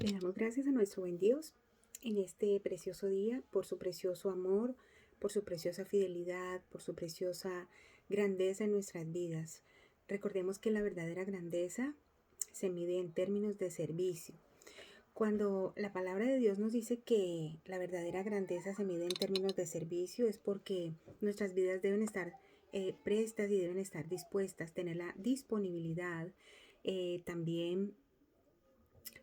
Le damos gracias a nuestro buen Dios en este precioso día por su precioso amor, por su preciosa fidelidad, por su preciosa grandeza en nuestras vidas. Recordemos que la verdadera grandeza se mide en términos de servicio. Cuando la palabra de Dios nos dice que la verdadera grandeza se mide en términos de servicio, es porque nuestras vidas deben estar prestas y deben estar dispuestas, tener la disponibilidad, también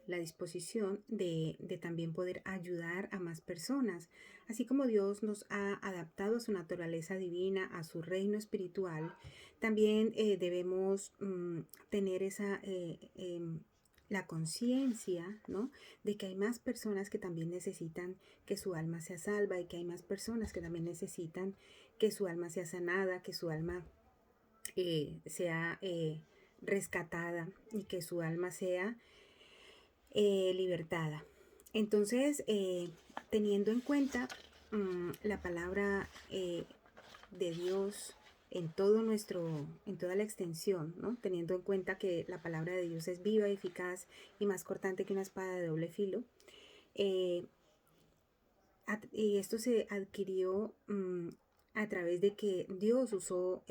la disposición de también poder ayudar a más personas. Así como Dios nos ha adaptado a su naturaleza divina, a su reino espiritual, también debemos tener la conciencia, ¿no?, de que hay más personas que también necesitan que su alma sea salva y que hay más personas que también necesitan que su alma sea sanada, que su alma sea rescatada y que su alma sea libertada. Entonces, teniendo en cuenta la palabra de Dios en toda la extensión, ¿no? Teniendo en cuenta que la palabra de Dios es viva, eficaz y más cortante que una espada de doble filo, eh, y esto se adquirió a través de que Dios usó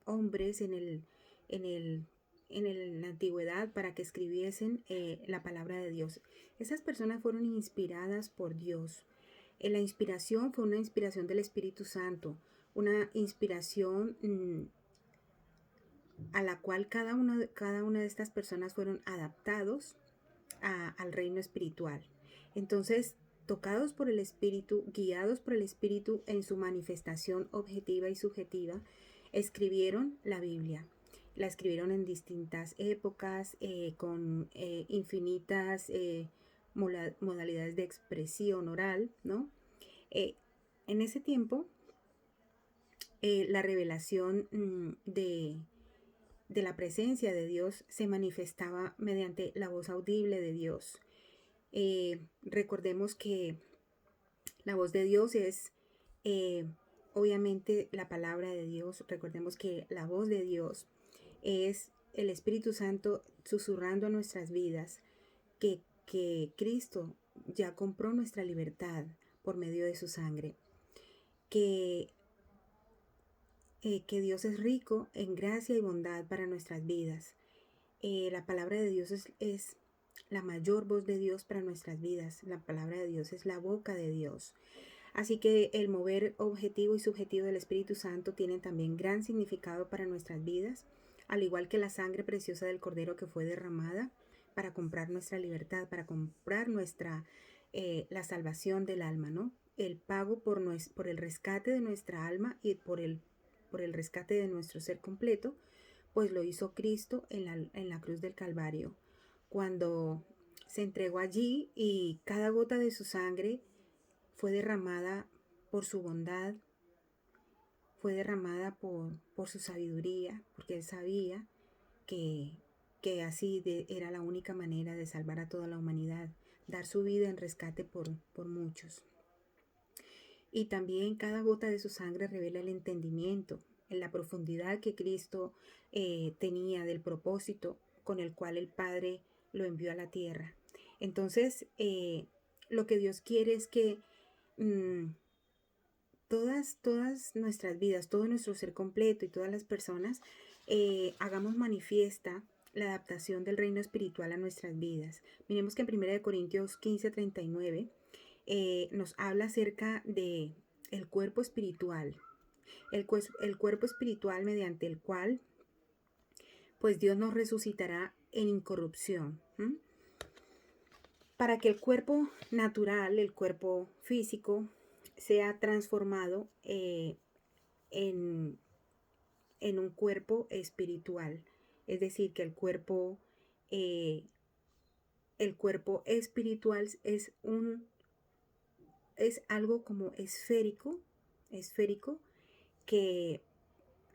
hombres en el, en la antigüedad para que escribiesen la palabra de Dios. Esas personas fueron inspiradas por Dios. La inspiración fue una inspiración del Espíritu Santo, una inspiración a la cual cada una de estas personas fueron adaptados al reino espiritual. Entonces, tocados por el Espíritu, guiados por el Espíritu en su manifestación objetiva y subjetiva, escribieron la Biblia. La escribieron en distintas épocas, con infinitas modalidades de expresión oral, ¿no? En ese tiempo, la revelación de la presencia de Dios se manifestaba mediante la voz audible de Dios. Recordemos que la voz de Dios es obviamente la palabra de Dios. Recordemos que la voz de Dios es el Espíritu Santo susurrando a nuestras vidas que Cristo ya compró nuestra libertad por medio de su sangre, que que Dios es rico en gracia y bondad para nuestras vidas. La palabra de Dios es la mayor voz de Dios para nuestras vidas. La palabra de Dios es la boca de Dios. Así que el mover objetivo y subjetivo del Espíritu Santo tienen también gran significado para nuestras vidas, al igual que la sangre preciosa del Cordero que fue derramada para comprar nuestra libertad, para comprar la salvación del alma, ¿no? El pago por el rescate de nuestra alma y por el rescate de nuestro ser completo, pues lo hizo Cristo en la cruz del Calvario, cuando se entregó allí y cada gota de su sangre fue derramada por su bondad, fue derramada por su sabiduría, porque él sabía que, que era la única manera de salvar a toda la humanidad, dar su vida en rescate por muchos. Y también cada gota de su sangre revela el entendimiento, en la profundidad que Cristo tenía del propósito con el cual el Padre lo envió a la tierra. Entonces, lo que Dios quiere es que todas nuestras vidas, todo nuestro ser completo y todas las personas hagamos manifiesta la adaptación del reino espiritual a nuestras vidas. Miremos que en 1 Corintios 15:39 nos habla acerca de el cuerpo espiritual, el cuerpo espiritual mediante el cual pues Dios nos resucitará en incorrupción, para que el cuerpo natural, el cuerpo físico, sea transformado en un cuerpo espiritual. Es decir, que el cuerpo espiritual es algo como esférico que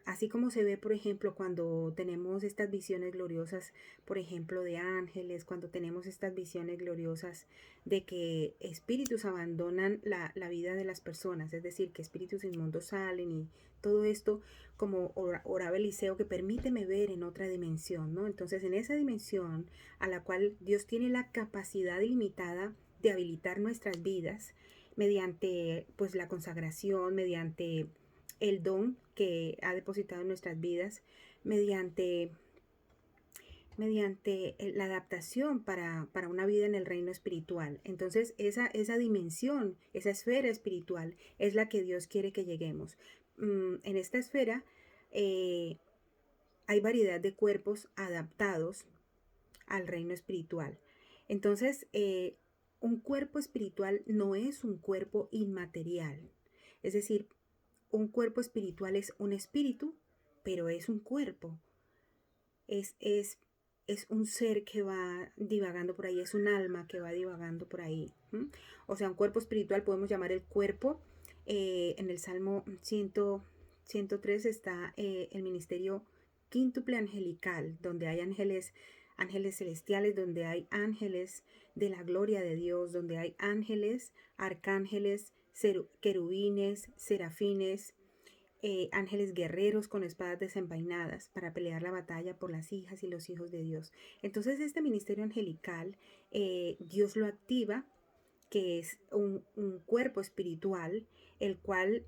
Así como se ve, por ejemplo, cuando tenemos estas visiones gloriosas, por ejemplo, de ángeles, cuando tenemos estas visiones gloriosas de que espíritus abandonan la vida de las personas, es decir, que espíritus inmundos salen y todo esto, como oraba Eliseo, que permíteme ver en otra dimensión, ¿no? Entonces, en esa dimensión a la cual Dios tiene la capacidad ilimitada de habilitar nuestras vidas mediante, pues, la consagración, mediante el don que ha depositado en nuestras vidas mediante, mediante la adaptación para una vida en el reino espiritual. Entonces esa dimensión, esa esfera espiritual es la que Dios quiere que lleguemos. En esta esfera hay variedad de cuerpos adaptados al reino espiritual. Entonces, un cuerpo espiritual no es un cuerpo inmaterial. Es decir, un cuerpo espiritual es un espíritu, pero es un cuerpo. Es, es, es un ser que va divagando por ahí, es un alma que va divagando por ahí. O sea, un cuerpo espiritual podemos llamar el cuerpo. En el Salmo 103 está el ministerio quíntuple angelical, donde hay ángeles, ángeles celestiales, donde hay ángeles de la gloria de Dios, donde hay ángeles, arcángeles, querubines, serafines, ángeles guerreros con espadas desenvainadas para pelear la batalla por las hijas y los hijos de Dios. Entonces este ministerio angelical, Dios lo activa, que es un cuerpo espiritual, el cual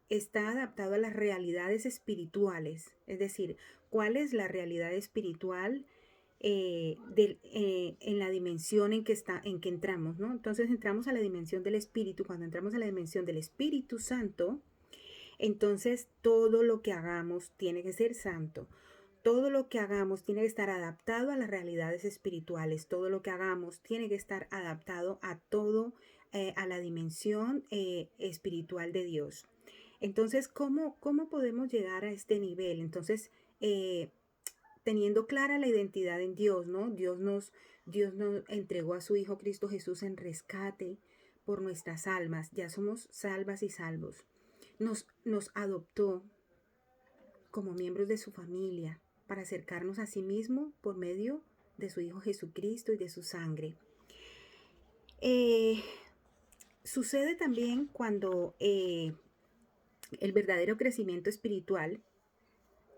está adaptado a las realidades espirituales. Es decir, ¿cuál es la realidad espiritual en la dimensión en que entramos, ¿no? Entonces entramos a la dimensión del Espíritu. Cuando entramos a la dimensión del Espíritu Santo, entonces todo lo que hagamos tiene que ser santo. Todo lo que hagamos tiene que estar adaptado a las realidades espirituales. Todo lo que hagamos tiene que estar adaptado a todo, a la dimensión espiritual de Dios. Entonces, ¿cómo podemos llegar a este nivel? Entonces, teniendo clara la identidad en Dios, ¿no? Dios nos entregó a su Hijo Cristo Jesús en rescate por nuestras almas. Ya somos salvas y salvos. Nos adoptó como miembros de su familia para acercarnos a sí mismo por medio de su Hijo Jesucristo y de su sangre. Sucede también cuando el verdadero crecimiento espiritual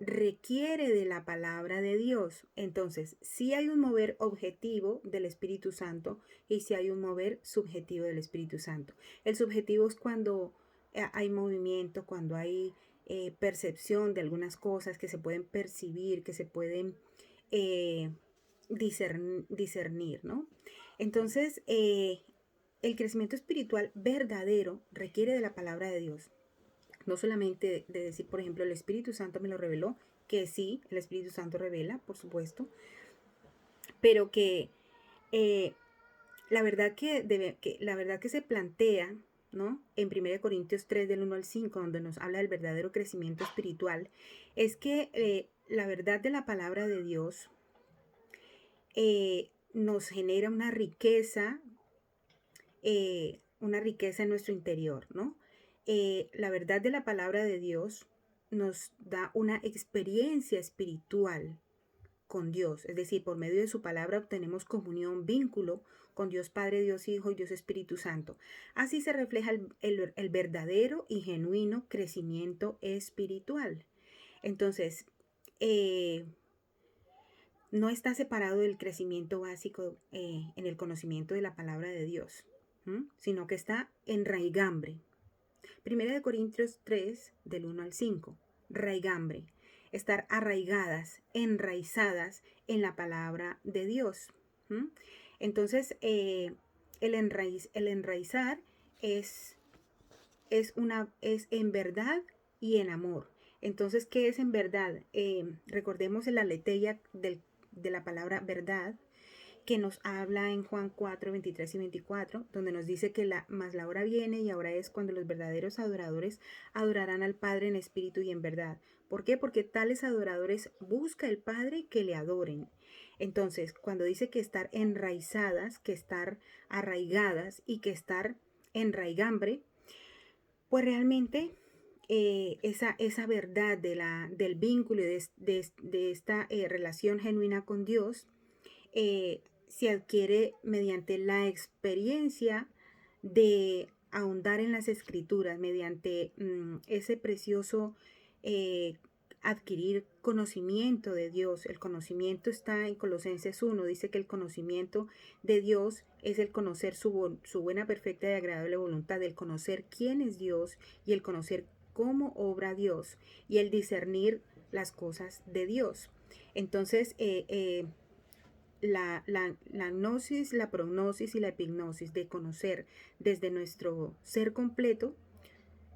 requiere de la palabra de Dios. Entonces, sí hay un mover objetivo del Espíritu Santo y sí hay un mover subjetivo del Espíritu Santo. El subjetivo es cuando hay movimiento, cuando hay percepción de algunas cosas que se pueden percibir, que se pueden discernir, ¿no? Entonces, el crecimiento espiritual verdadero requiere de la palabra de Dios. No solamente de decir, por ejemplo, el Espíritu Santo me lo reveló, que sí, el Espíritu Santo revela, por supuesto, pero que la verdad la verdad que se plantea, ¿no? En 1 Corintios 3, del 1 al 5, donde nos habla del verdadero crecimiento espiritual, es que la verdad de la palabra de Dios nos genera una riqueza en nuestro interior, ¿no? La verdad de la palabra de Dios nos da una experiencia espiritual con Dios, es decir, por medio de su palabra obtenemos comunión, vínculo con Dios Padre, Dios Hijo y Dios Espíritu Santo. Así se refleja el verdadero y genuino crecimiento espiritual. Entonces, no está separado del crecimiento básico en el conocimiento de la palabra de Dios, sino que está en raigambre. 1 Corintios 3, del 1 al 5. Raigambre. Estar arraigadas, enraizadas en la palabra de Dios. Entonces, el enraizar es en verdad y en amor. Entonces, ¿qué es en verdad? Recordemos la aletheia de la palabra verdad, que nos habla en Juan 4, 23 y 24, donde nos dice que más la hora viene y ahora es cuando los verdaderos adoradores adorarán al Padre en espíritu y en verdad. ¿Por qué? Porque tales adoradores busca el Padre que le adoren. Entonces, cuando dice que estar enraizadas, que estar arraigadas y que estar en raigambre, pues realmente esa verdad del vínculo y de esta relación genuina con Dios, se adquiere mediante la experiencia de ahondar en las escrituras, mediante ese precioso eh, adquirir conocimiento de Dios. El conocimiento está en Colosenses 1, dice que el conocimiento de Dios es el conocer su buena, perfecta y agradable voluntad, el conocer quién es Dios y el conocer cómo obra Dios y el discernir las cosas de Dios. Entonces, la gnosis, la prognosis y la epignosis, de conocer desde nuestro ser completo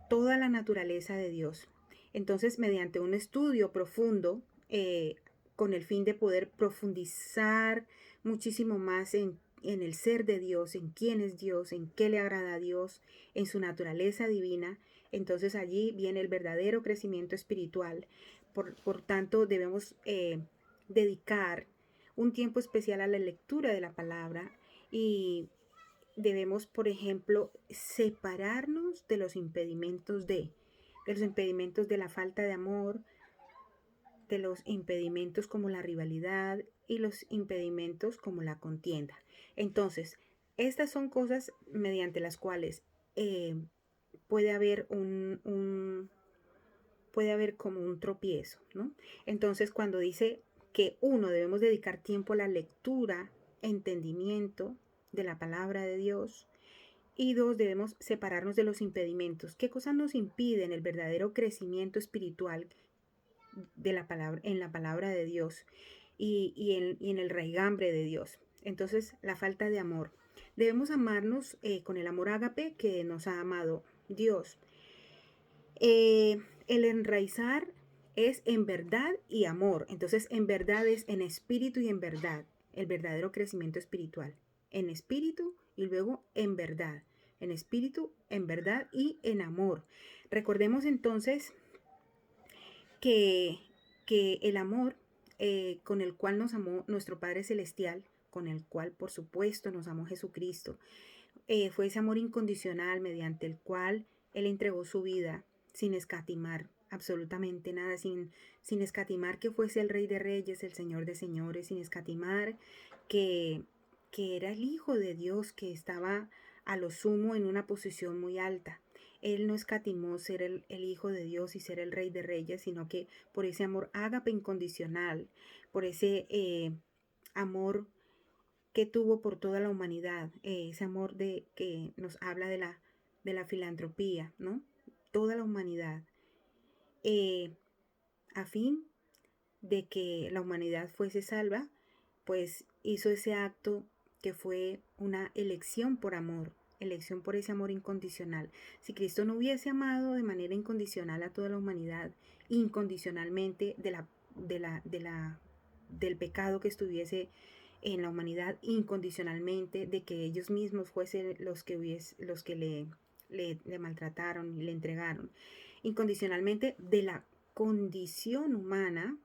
toda la naturaleza de Dios. Entonces, mediante un estudio profundo, con el fin de poder profundizar muchísimo más en el ser de Dios, en quién es Dios, en qué le agrada a Dios, en su naturaleza divina, entonces allí viene el verdadero crecimiento espiritual. Por tanto, debemos dedicar un tiempo especial a la lectura de la palabra y debemos, por ejemplo, separarnos de los impedimentos de los impedimentos de la falta de amor, de los impedimentos como la rivalidad y los impedimentos como la contienda. Entonces, estas son cosas mediante las cuales puede haber puede haber como un tropiezo, ¿no? Entonces, cuando dice que uno debemos dedicar tiempo a la lectura, entendimiento de la palabra de Dios, y dos, debemos separarnos de los impedimentos. ¿Qué cosas nos impiden el verdadero crecimiento espiritual de en la palabra de Dios y en el raigambre de Dios? Entonces, la falta de amor. Debemos amarnos con el amor ágape que nos ha amado Dios. El enraizar es en verdad y amor. Entonces, en verdad es en espíritu y en verdad. El verdadero crecimiento espiritual. En espíritu y luego en verdad. En espíritu, en verdad y en amor. Recordemos entonces que, que el amor con el cual nos amó nuestro Padre Celestial, con el cual por supuesto nos amó Jesucristo, fue ese amor incondicional mediante el cual Él entregó su vida sin escatimar absolutamente nada, sin escatimar que fuese el Rey de Reyes, el Señor de Señores, sin escatimar que, que era el Hijo de Dios, que estaba a lo sumo en una posición muy alta. Él no escatimó ser el Hijo de Dios y ser el Rey de Reyes, sino que por ese amor ágape incondicional, por ese amor que tuvo por toda la humanidad, ese amor que nos habla de la filantropía, ¿no? Toda la humanidad, eh, a fin de que la humanidad fuese salva, pues hizo ese acto que fue una elección por amor, elección por ese amor incondicional. Si Cristo no hubiese amado de manera incondicional a toda la humanidad, incondicionalmente del pecado que estuviese en la humanidad, incondicionalmente, de que ellos mismos fuesen los que le maltrataron y le entregaron, incondicionalmente de la condición humana,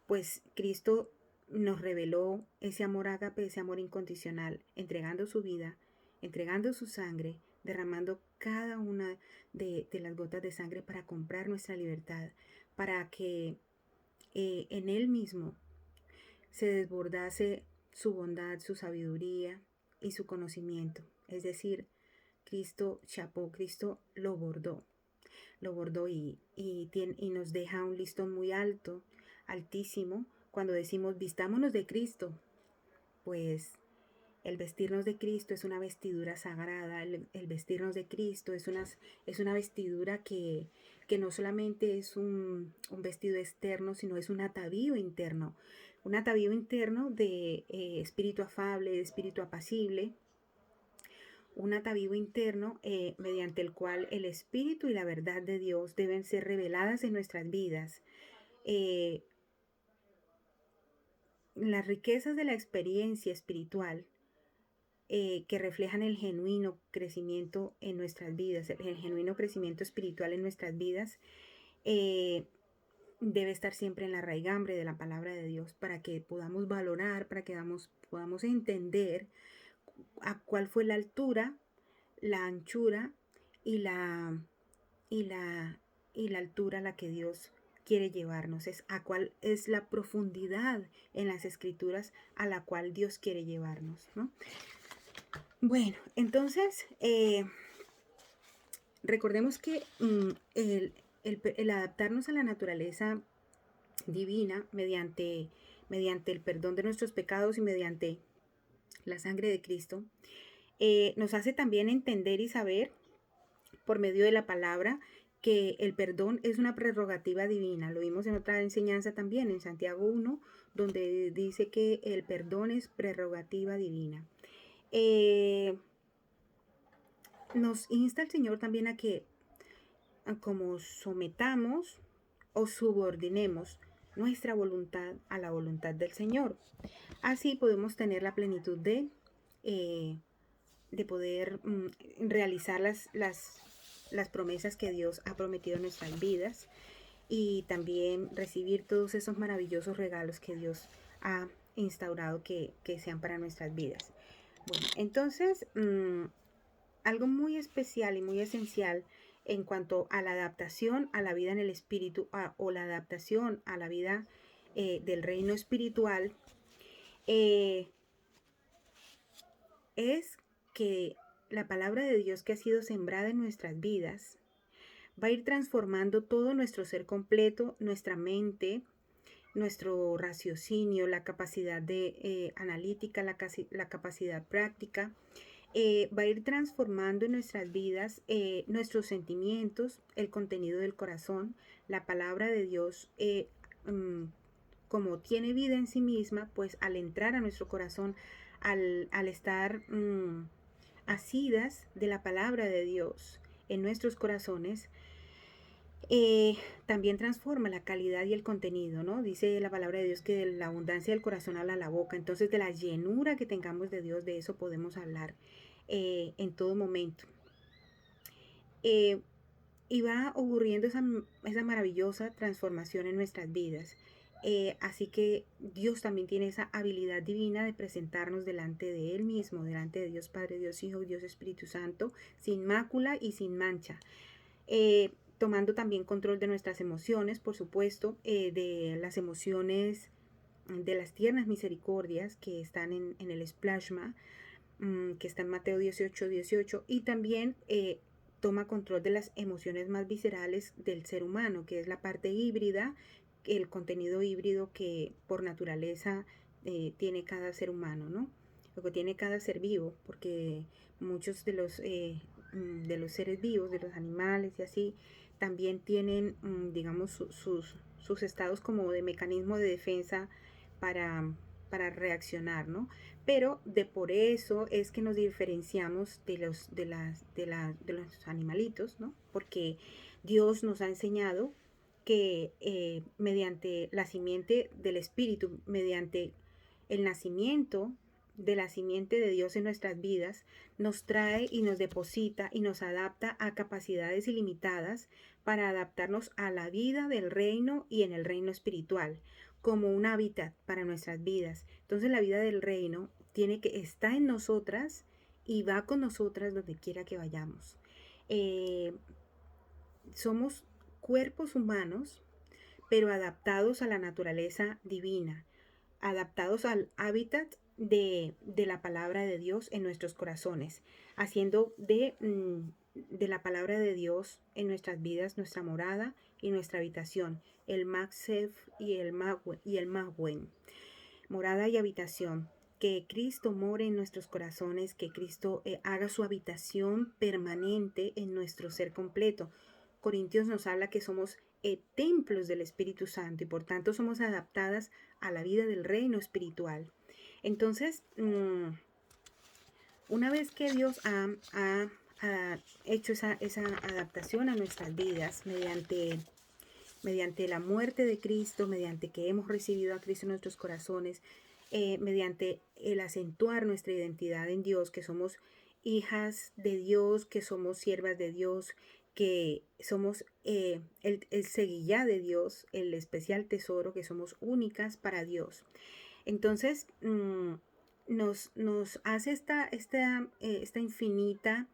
pues Cristo nos reveló ese amor ágape, ese amor incondicional, entregando su vida, entregando su sangre, derramando cada una de las gotas de sangre para comprar nuestra libertad, para que en Él mismo se desbordase su bondad, su sabiduría y su conocimiento. Es decir, Cristo chapó, Cristo lo bordó y nos deja un listón muy alto, altísimo, cuando decimos vistámonos de Cristo. Pues el vestirnos de Cristo es una vestidura sagrada, el vestirnos de Cristo es una vestidura que no solamente es un vestido externo, sino es un atavío interno. Un atavío interno de espíritu afable, de espíritu apacible, un atavío interno mediante el cual el espíritu y la verdad de Dios deben ser reveladas en nuestras vidas. Eh, las riquezas de la experiencia espiritual que reflejan el genuino crecimiento en nuestras vidas, el genuino crecimiento espiritual en nuestras vidas, eh, debe estar siempre en la raigambre de la palabra de Dios para que podamos valorar, para que podamos entender a cuál fue la altura, la anchura y la y la altura a la que Dios quiere llevarnos, es a cuál es la profundidad en las escrituras a la cual Dios quiere llevarnos, ¿no? Bueno, entonces recordemos que el adaptarnos a la naturaleza divina mediante el perdón de nuestros pecados y mediante la sangre de Cristo, nos hace también entender y saber por medio de la palabra que el perdón es una prerrogativa divina. Lo vimos en otra enseñanza también, en Santiago 1, donde dice que el perdón es prerrogativa divina. Nos insta el Señor también a que como sometamos o subordinemos nuestra voluntad a la voluntad del Señor. Así podemos tener la plenitud de poder realizar las promesas que Dios ha prometido en nuestras vidas y también recibir todos esos maravillosos regalos que Dios ha instaurado que sean para nuestras vidas. Bueno, entonces, algo muy especial y muy esencial en cuanto a la adaptación a la vida en el espíritu o la adaptación a la vida del reino espiritual es que la palabra de Dios que ha sido sembrada en nuestras vidas va a ir transformando todo nuestro ser completo, nuestra mente, nuestro raciocinio, la capacidad de analítica, la capacidad práctica. Va a ir transformando en nuestras vidas nuestros sentimientos, el contenido del corazón. La palabra de Dios, como tiene vida en sí misma, pues al entrar a nuestro corazón, al estar asidas de la palabra de Dios en nuestros corazones, también transforma la calidad y el contenido, ¿no? Dice la palabra de Dios que de la abundancia del corazón habla la boca. Entonces, de la llenura que tengamos de Dios, de eso podemos hablar en todo momento. Y va ocurriendo esa maravillosa transformación en nuestras vidas. Así que Dios también tiene esa habilidad divina de presentarnos delante de Él mismo, delante de Dios Padre, Dios Hijo, Dios Espíritu Santo, sin mácula y sin mancha. Tomando también control de nuestras emociones, por supuesto, de las emociones de las tiernas misericordias que están en el Splashma, que está en Mateo 18:18, y también toma control de las emociones más viscerales del ser humano, que es la parte híbrida, el contenido híbrido que por naturaleza tiene cada ser humano, ¿no? Lo que tiene cada ser vivo, porque muchos de los seres vivos, de los animales y así, también tienen, digamos, sus estados como de mecanismo de defensa para reaccionar, ¿no? Pero por eso es que nos diferenciamos de los animalitos, ¿no? Porque Dios nos ha enseñado que mediante la simiente del Espíritu, mediante el nacimiento de la simiente de Dios en nuestras vidas, nos trae y nos deposita y nos adapta a capacidades ilimitadas para adaptarnos a la vida del reino y en el reino espiritual, como un hábitat para nuestras vidas. Entonces la vida del reino está en nosotras y va con nosotras donde quiera que vayamos. Somos cuerpos humanos, pero adaptados a la naturaleza divina, adaptados al hábitat de la palabra de Dios en nuestros corazones, haciendo de la palabra de Dios en nuestras vidas nuestra morada y nuestra habitación, el Maksef y el Mahwen, morada y habitación. Que Cristo more en nuestros corazones, que Cristo haga su habitación permanente en nuestro ser completo. Corintios nos habla que somos templos del Espíritu Santo y por tanto somos adaptadas a la vida del reino espiritual. Entonces, una vez que Dios ha hecho esa adaptación a nuestras vidas mediante la muerte de Cristo, mediante que hemos recibido a Cristo en nuestros corazones, mediante el acentuar nuestra identidad en Dios, que somos hijas de Dios, que somos siervas de Dios, que somos el seguillá de Dios, el especial tesoro, que somos únicas para Dios. Entonces, nos hace esta infinita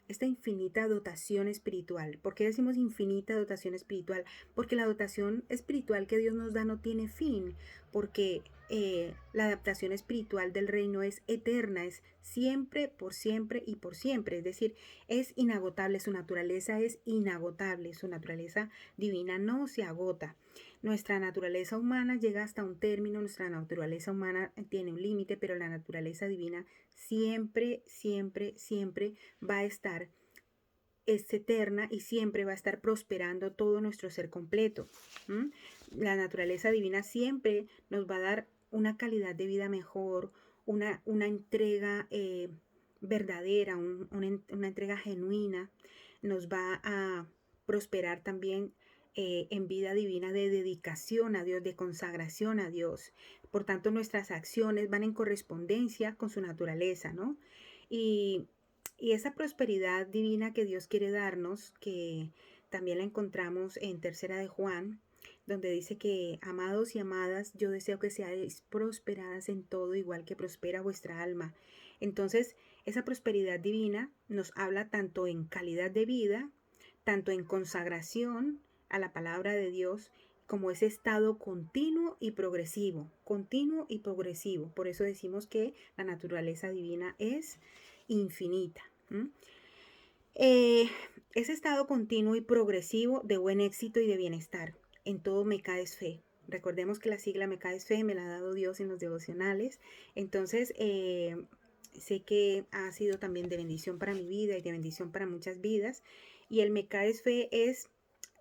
esta infinita dotación espiritual. ¿Por qué decimos infinita dotación espiritual? Porque la dotación espiritual que Dios nos da no tiene fin, porque la adaptación espiritual del reino es eterna, es siempre, por siempre y por siempre. Es decir, es inagotable, su naturaleza es inagotable, su naturaleza divina no se agota. Nuestra naturaleza humana llega hasta un término, nuestra naturaleza humana tiene un límite, pero la naturaleza divina siempre, siempre, siempre va a estar, es eterna y siempre va a estar prosperando todo nuestro ser completo. ¿Mm? La naturaleza divina siempre nos va a dar una calidad de vida mejor, una entrega verdadera, una entrega genuina, nos va a prosperar también en vida divina de dedicación a Dios, de consagración a Dios. Por tanto, nuestras acciones van en correspondencia con su naturaleza, ¿no? Y, y esa prosperidad divina que Dios quiere darnos, que también la encontramos en Tercera de Juan, donde dice que, amados y amadas, yo deseo que seáis prosperadas en todo, igual que prospera vuestra alma. Entonces, esa prosperidad divina nos habla tanto en calidad de vida, tanto en consagración a la palabra de Dios, como ese estado continuo y progresivo, continuo y progresivo. Por eso decimos que la naturaleza divina es infinita. Eh, ese estado continuo y progresivo de buen éxito y de bienestar. En todo me caes fe. Recordemos que la sigla me caes fe me la ha dado Dios en los devocionales. Entonces, sé que ha sido también de bendición para mi vida y de bendición para muchas vidas. Y el me caes fe es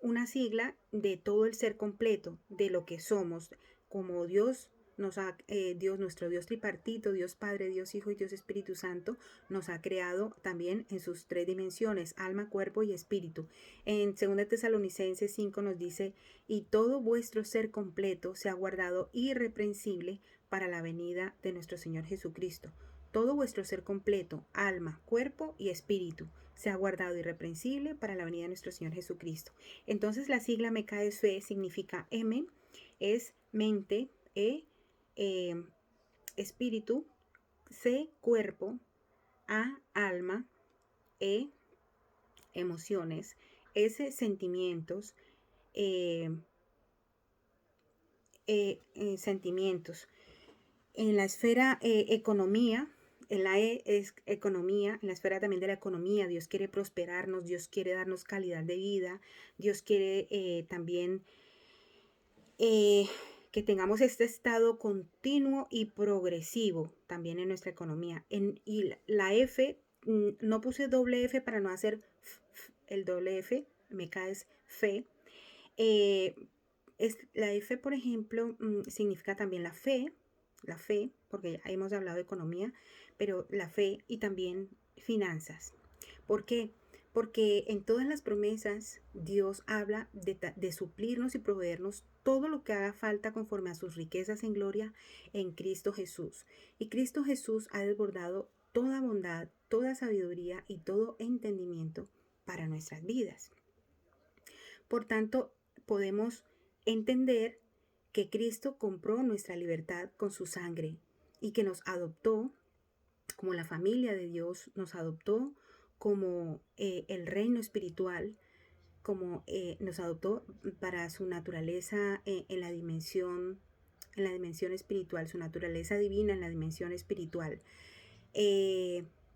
una sigla de todo el ser completo, de lo que somos, como Dios, nuestro Dios tripartito, Dios Padre, Dios Hijo y Dios Espíritu Santo, nos ha creado también en sus tres dimensiones, alma, cuerpo y espíritu. En 2 Tesalonicenses 5 nos dice, y todo vuestro ser completo se ha guardado irreprensible para la venida de nuestro Señor Jesucristo. Todo vuestro ser completo, alma, cuerpo y espíritu, se ha guardado irreprensible para la venida de nuestro Señor Jesucristo. Entonces la sigla MKSF significa M, es mente, espíritu, C, cuerpo, A, alma, E, emociones, S, sentimientos, sentimientos. En la esfera economía, en la E es economía, en la esfera también de la economía, Dios quiere prosperarnos, Dios quiere darnos calidad de vida, Dios quiere también que tengamos este estado continuo y progresivo también en nuestra economía. Y la F, no puse doble F para no hacer el doble F, me caes fe. La F, por ejemplo, significa también la fe, porque ya hemos hablado de economía, pero la fe y también finanzas. ¿Por qué? Porque en todas las promesas Dios habla de suplirnos y proveernos todo lo que haga falta conforme a sus riquezas en gloria en Cristo Jesús. Y Cristo Jesús ha desbordado toda bondad, toda sabiduría y todo entendimiento para nuestras vidas. Por tanto, podemos entender que Cristo compró nuestra libertad con su sangre y que nos adoptó como la familia de Dios, nos adoptó como el reino espiritual, como nos adoptó para su naturaleza en la dimensión espiritual, su naturaleza divina en la dimensión espiritual,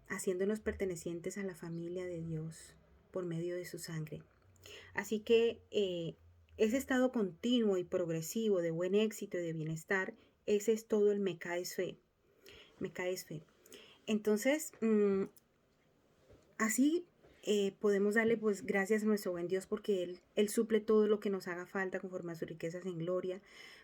haciéndonos pertenecientes a la familia de Dios por medio de su sangre. Así que ese estado continuo y progresivo de buen éxito y de bienestar, ese es todo el me caes fe. Me caes fe. Entonces, así podemos darle pues gracias a nuestro buen Dios porque Él suple todo lo que nos haga falta conforme a sus riquezas en gloria.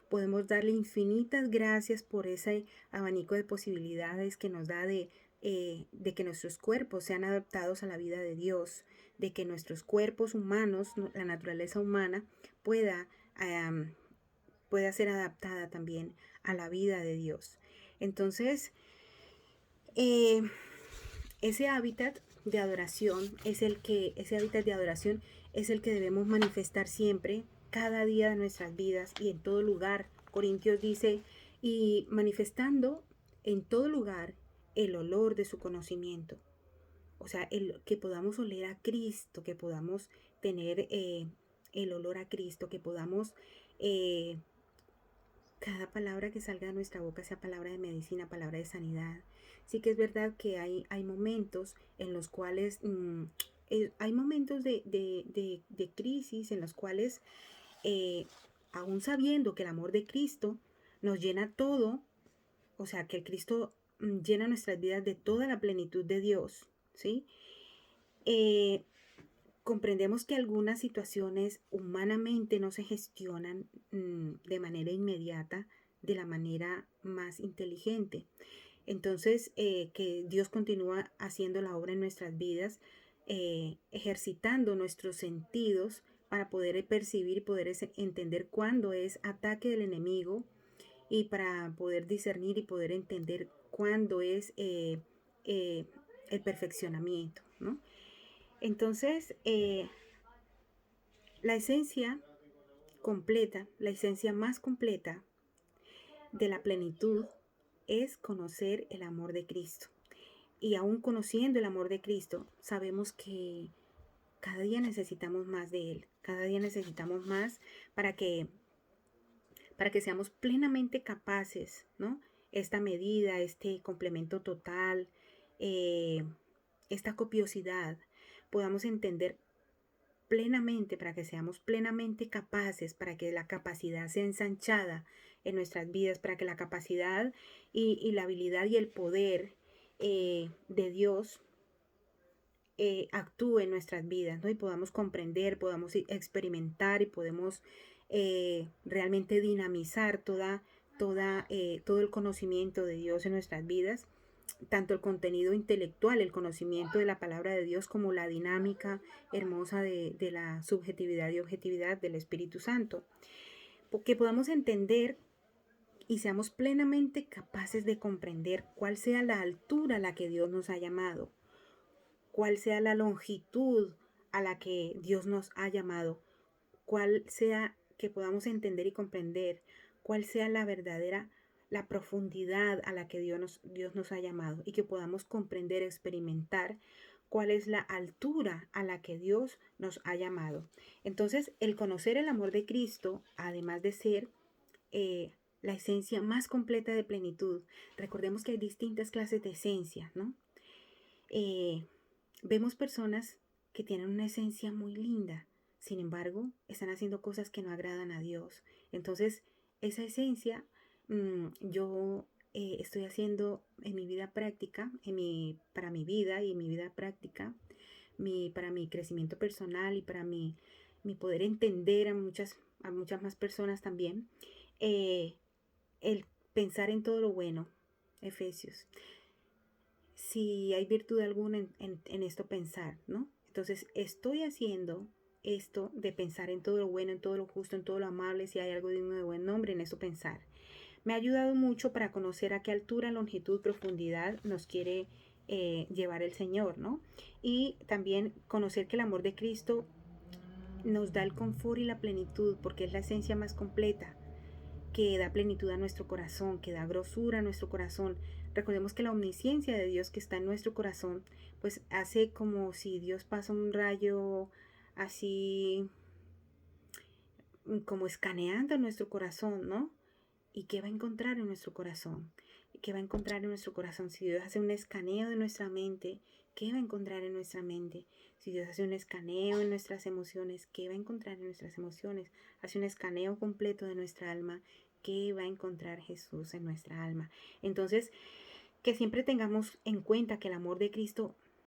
Podemos darle infinitas gracias por ese abanico de posibilidades que nos da de que nuestros cuerpos sean adaptados a la vida de Dios, de que nuestros cuerpos humanos, la naturaleza humana, pueda ser adaptada también a la vida de Dios. Entonces, ese hábitat de adoración ese hábitat de adoración es el que debemos manifestar siempre, cada día de nuestras vidas y en todo lugar. Corintios dice, y manifestando en todo lugar el olor de su conocimiento. O sea, que podamos oler a Cristo, que podamos tener el olor a Cristo, que podamos, cada palabra que salga de nuestra boca sea palabra de medicina, palabra de sanidad. Sí que es verdad que hay momentos en los cuales, hay momentos de crisis en los cuales, eh, aún sabiendo que el amor de Cristo nos llena todo, o sea, que el Cristo llena nuestras vidas de toda la plenitud de Dios, ¿sí? Eh, Comprendemos que algunas situaciones humanamente no se gestionan de manera inmediata, de la manera más inteligente. Entonces, que Dios continúa haciendo la obra en nuestras vidas, ejercitando nuestros sentidos para poder percibir y poder entender cuándo es ataque del enemigo y para poder discernir y poder entender cuándo es eh, el perfeccionamiento, ¿no? Entonces, la esencia completa, la esencia más completa de la plenitud es conocer el amor de Cristo. Y aún conociendo el amor de Cristo, sabemos que cada día necesitamos más de Él. Cada día necesitamos más para que, para que seamos plenamente capaces, ¿no? Esta medida, este complemento total, eh, esta copiosidad, podamos entender plenamente, para que seamos plenamente capaces, para que la capacidad sea ensanchada en nuestras vidas, para que la capacidad y la habilidad y el poder de Dios actúe en nuestras vidas, ¿no? Y podamos comprender, podamos experimentar y podemos realmente dinamizar todo el conocimiento de Dios en nuestras vidas, tanto el contenido intelectual, el conocimiento de la palabra de Dios, como la dinámica hermosa de la subjetividad y objetividad del Espíritu Santo. Que podamos entender y seamos plenamente capaces de comprender cuál sea la altura a la que Dios nos ha llamado, cuál sea la longitud a la que Dios nos ha llamado, cuál sea, que podamos entender y comprender cuál sea la verdadera, la profundidad a la que Dios nos ha llamado, y que podamos comprender, experimentar cuál es la altura a la que Dios nos ha llamado. Entonces, el conocer el amor de Cristo, además de ser la esencia más completa de plenitud, recordemos que hay distintas clases de esencia, ¿no? Eh, Vemos personas que tienen una esencia muy linda, sin embargo, están haciendo cosas que no agradan a Dios. Entonces, esa esencia, yo estoy haciendo en mi vida práctica, para mi vida y en mi vida práctica, para mi crecimiento personal y para mi poder entender a muchas más personas también, eh, el pensar en todo lo bueno, Efesios, si hay virtud alguna en esto pensar, ¿no? Entonces, estoy haciendo esto de pensar en todo lo bueno, en todo lo justo, en todo lo amable, si hay algo digno de buen nombre, en eso pensar. Me ha ayudado mucho para conocer a qué altura, longitud, profundidad nos quiere llevar el Señor, ¿no? Y también conocer que el amor de Cristo nos da el confort y la plenitud, porque es la esencia más completa, que da plenitud a nuestro corazón, que da grosura a nuestro corazón. Recordemos que la omnisciencia de Dios que está en nuestro corazón, pues hace como si Dios pasa un rayo así, como escaneando nuestro corazón, ¿no? ¿Y qué va a encontrar en nuestro corazón? ¿Qué va a encontrar en nuestro corazón? Si Dios hace un escaneo de nuestra mente, ¿qué va a encontrar en nuestra mente? Si Dios hace un escaneo en nuestras emociones, ¿qué va a encontrar en nuestras emociones? Hace un escaneo completo de nuestra alma, ¿qué va a encontrar Jesús en nuestra alma? Entonces, que siempre tengamos en cuenta que el amor de Cristo